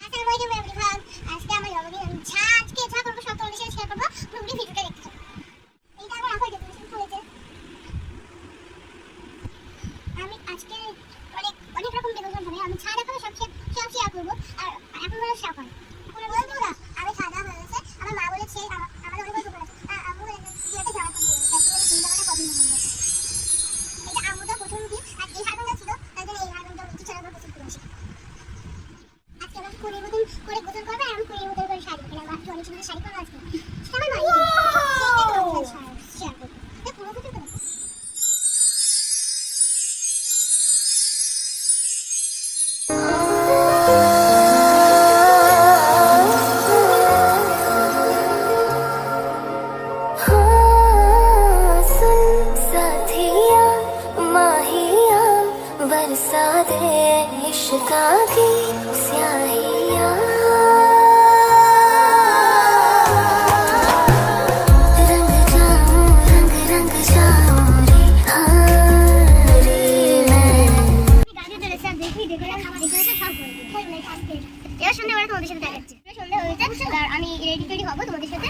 আসসালামু আলাইকুম এভরিওয়ান। আজকে আমার জন্মদিন। আমি আজকে যা করবো সব তোমাদের সাথে শেয়ার করবো। পুরোপুরি ভিডিওটা দেখতে থাকো। এইটা আমার আপা ডেকোরেশন করেছে। আমি আজকে অনেক রকম ডেকোরেশন হবে। আমি ছাদ এখন সব শেয়ার করবো। আর এখন বলে শেয়ার করবো। কোনো বন্ধুরা আমি খাওয়া দাওয়া হয়েছে। আমার মা বলেছে আমাদের অনেক দোকান আছে। আম্মু বলেছে বিয়েতে জামা কাপড় নিয়ে তাই জন্য তিন জামাটা পছন্দ হয়ে গেছে। এটা আম্মুটা প্রথম দিন আর এই হারমোনটা ছিল তাই জন্য এই হারমোনটা কিছু ছাড়া পছন্দ করেছি। আজকে আমরা কুড়ির মতন করে গোসল করবো আর আমি কুড়ির মতন করে শাড়ি কিনলাম। বাকি অনেক সুন্দর শাড়ি পরবো আজকে। সেটা আমার মাই শেয়ার করবো। পুরো কিছু তো बरसा दे इश्क़ा की स्याहियाँ रंग जाऊं रंग जाऊं रे हारी मैं গাড়ি চলেছে দেখি ডেকোরেশন সব করব। এবার সন্ধ্যা বেলা তোমাদের সাথে দেখাচ্ছি। সন্ধ্যা হয়েছে আর আমি রেডি হবো তোমাদের সাথে।